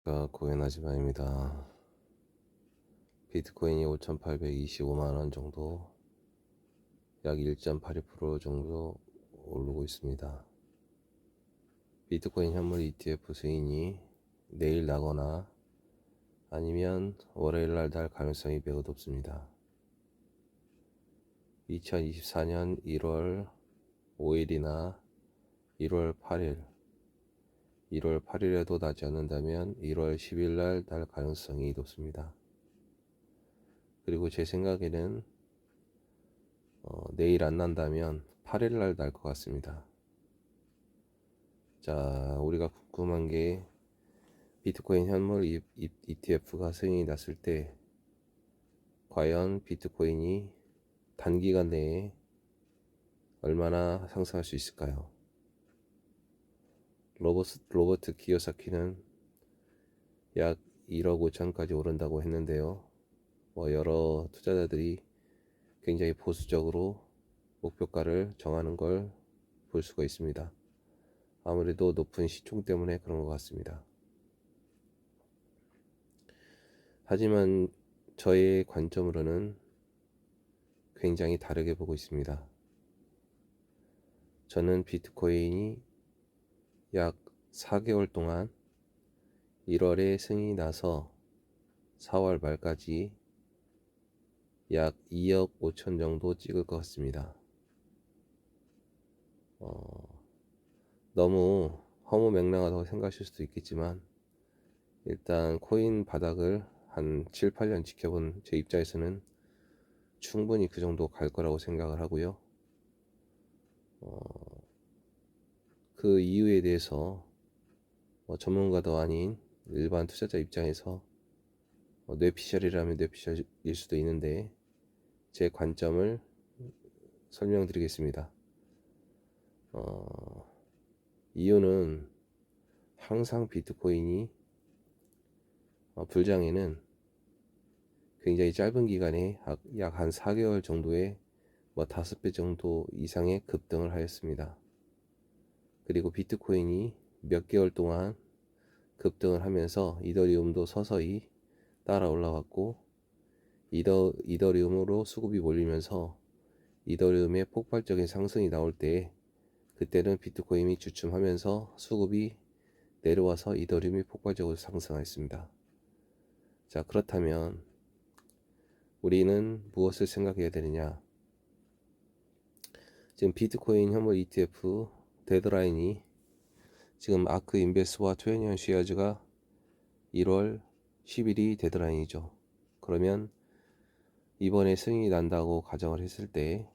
안녕하십니까. 고현아지마입니다. 비트코인이 5,825만원 정도, 약 1.82% 정도 오르고 있습니다. 비트코인 현물 ETF 수익이 내일 나거나 아니면 월요일날 날 가능성이 매우 높습니다. 2024년 1월 5일이나 1월 8일, 1월 8일에도 나지 않는다면 1월 10일 날 날 가능성이 높습니다. 그리고 제 생각에는 내일 안 난다면 8일 날 날 것 같습니다. 자, 우리가 궁금한 게 비트코인 현물 ETF가 승인이 났을 때 과연 비트코인이 단기간 내에 얼마나 상승할 수 있을까요? 로버트 키요사키는 약 1억 5천까지 오른다고 했는데요. 여러 투자자들이 굉장히 보수적으로 목표가를 정하는 걸 볼 수가 있습니다. 아무래도 높은 시총 때문에 그런 것 같습니다. 하지만 저의 관점으로는 굉장히 다르게 보고 있습니다. 저는 비트코인이 약 4개월 동안 1월에 승인이 나서 4월 말까지 약 2억 5천 정도 찍을 것 같습니다. 너무 허무맹랑하다고 생각하실 수도 있겠지만 일단 코인 바닥을 한 7, 8년 지켜본 제 입장에서는 충분히 그 정도 갈 거라고 생각을 하고요. 그 이유에 대해서 전문가도 아닌 일반 투자자 입장에서 뇌피셜이라면 뇌피셜일 수도 있는데 제 관점을 설명드리겠습니다. 이유는 항상 비트코인이 불장에는 굉장히 짧은 기간에 약 한 4개월 정도의 5배 정도 이상의 급등을 하였습니다. 그리고 비트코인이 몇 개월 동안 급등을 하면서 이더리움도 서서히 따라 올라왔고 이더리움으로 수급이 몰리면서 이더리움의 폭발적인 상승이 나올 때 그때는 비트코인이 주춤하면서 수급이 내려와서 이더리움이 폭발적으로 상승했습니다. 자, 그렇다면 우리는 무엇을 생각해야 되느냐? 지금 비트코인 현물 ETF 데드라인이 지금 아크 인베스와 20년 쉐어즈가 1월 10일이 데드라인이죠. 그러면 이번에 승인이 난다고 가정을 했을 때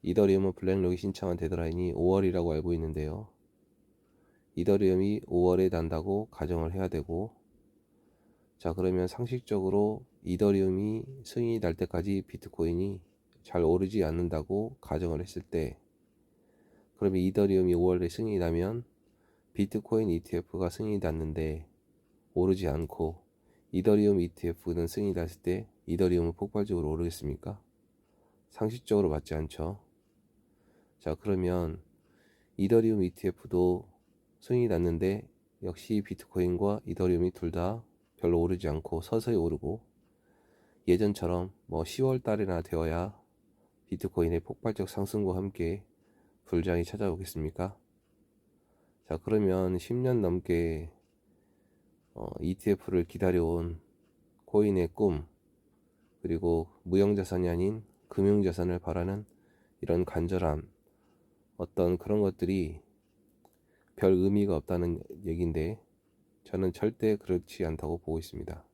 이더리움은 블랙록이 신청한 데드라인이 5월이라고 알고 있는데요. 이더리움이 5월에 난다고 가정을 해야 되고, 자, 그러면 상식적으로 이더리움이 승인이 날 때까지 비트코인이 잘 오르지 않는다고 가정을 했을 때, 그러면 이더리움이 5월에 승인이 나면 비트코인 ETF가 승인이 났는데 오르지 않고 이더리움 ETF는 승인이 났을 때 이더리움은 폭발적으로 오르겠습니까? 상식적으로 맞지 않죠. 자, 그러면 이더리움 ETF도 승인이 났는데 역시 비트코인과 이더리움이 둘 다 별로 오르지 않고 서서히 오르고, 예전처럼 10월 달이나 되어야 비트코인의 폭발적 상승과 함께 불장이 찾아오겠습니까? 자, 그러면 10년 넘게 ETF를 기다려온 코인의 꿈, 그리고 무형자산이 아닌 금융자산을 바라는 이런 간절함, 어떤 그런 것들이 별 의미가 없다는 얘기인데 저는 절대 그렇지 않다고 보고 있습니다.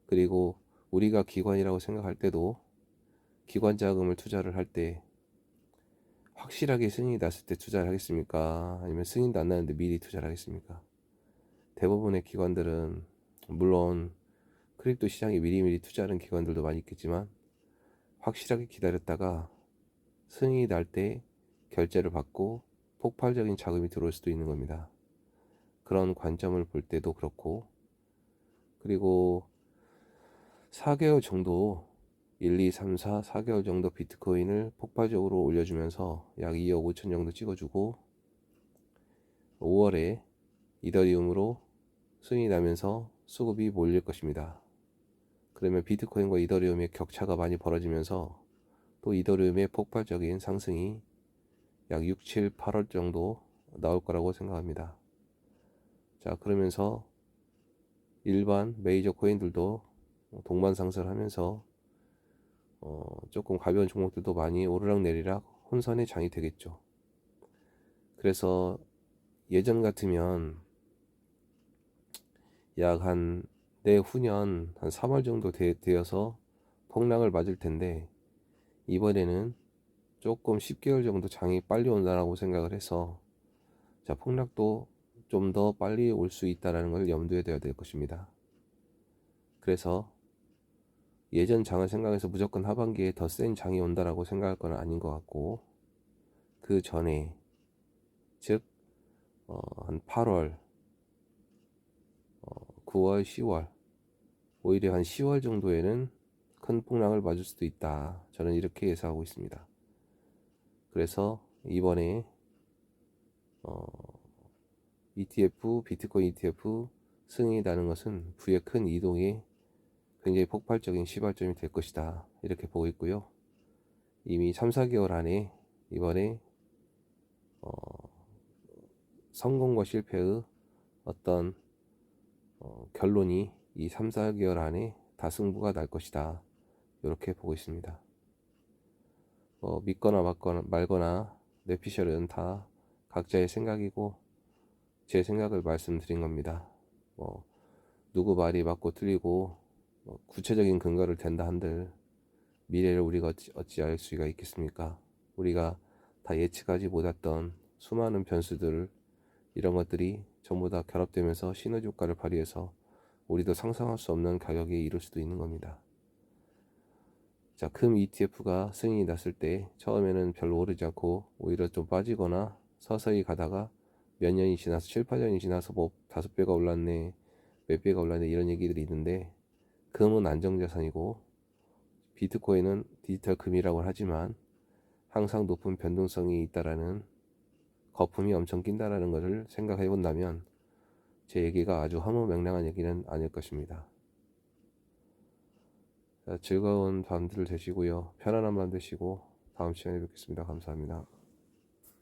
그리고 우리가 기관이라고 생각할 때도 기관 자금을 투자를 할 때 확실하게 승인이 났을 때 투자를 하겠습니까? 아니면 승인도 안 나는데 미리 투자를 하겠습니까? 대부분의 기관들은 물론 크립토 시장에 미리미리 투자하는 기관들도 많이 있겠지만 확실하게 기다렸다가 승인이 날 때 결제를 받고 폭발적인 자금이 들어올 수도 있는 겁니다. 그런 관점을 볼 때도 그렇고, 그리고 4개월 정도 1, 2, 3, 4, 4개월 정도 비트코인을 폭발적으로 올려주면서 약 2억 5천 정도 찍어주고 5월에 이더리움으로 수익이 나면서 수급이 몰릴 것입니다. 그러면 비트코인과 이더리움의 격차가 많이 벌어지면서 또 이더리움의 폭발적인 상승이 약 6, 7, 8월 정도 나올 거라고 생각합니다. 자, 그러면서 일반 메이저 코인들도 동반상승을 하면서 조금 가벼운 종목들도 많이 오르락내리락 혼선의 장이 되겠죠. 그래서 예전 같으면 약 한 내후년 한 3월 정도 되어서 폭락을 맞을 텐데, 이번에는 조금 10개월 정도 장이 빨리 온다라고 생각을 해서, 자, 폭락도 좀 더 빨리 올 수 있다는 걸 염두에 둬야 될 것입니다. 그래서 예전 장을 생각해서 무조건 하반기에 더 센 장이 온다라고 생각할 건 아닌 것 같고, 그 전에, 즉 한 8월, 9월, 10월, 오히려 한 10월 정도에는 큰 폭락을 맞을 수도 있다. 저는 이렇게 예상하고 있습니다. 그래서 이번에 ETF, 비트코인 ETF 승인이 나는 것은 부의 큰 이동에 굉장히 폭발적인 시발점이 될 것이다. 이렇게 보고 있고요. 이미 3, 4개월 안에 이번에 성공과 실패의 어떤 결론이 이 3, 4개월 안에 다 승부가 날 것이다. 이렇게 보고 있습니다. 믿거나 말거나 뇌피셜은 다 각자의 생각이고 제 생각을 말씀드린 겁니다. 누구 말이 맞고 틀리고 구체적인 근거를 댄다 한들 미래를 우리가 어찌 알 수가 있겠습니까? 우리가 다 예측하지 못했던 수많은 변수들, 이런 것들이 전부 다 결합되면서 시너지 효과를 발휘해서 우리도 상상할 수 없는 가격에 이를 수도 있는 겁니다. 자, 금 ETF가 승인이 났을 때 처음에는 별로 오르지 않고 오히려 좀 빠지거나 서서히 가다가 몇 년이 지나서 7, 8년이 지나서 뭐 5배가 올랐네, 몇 배가 올랐네, 이런 얘기들이 있는데, 금은 안정자산이고 비트코인은 디지털 금이라고 하지만 항상 높은 변동성이 있다라는, 거품이 엄청 낀다라는 것을 생각해 본다면 제 얘기가 아주 허무맹랑한 얘기는 아닐 것입니다. 자, 즐거운 밤들 되시고요. 편안한 밤 되시고 다음 시간에 뵙겠습니다. 감사합니다.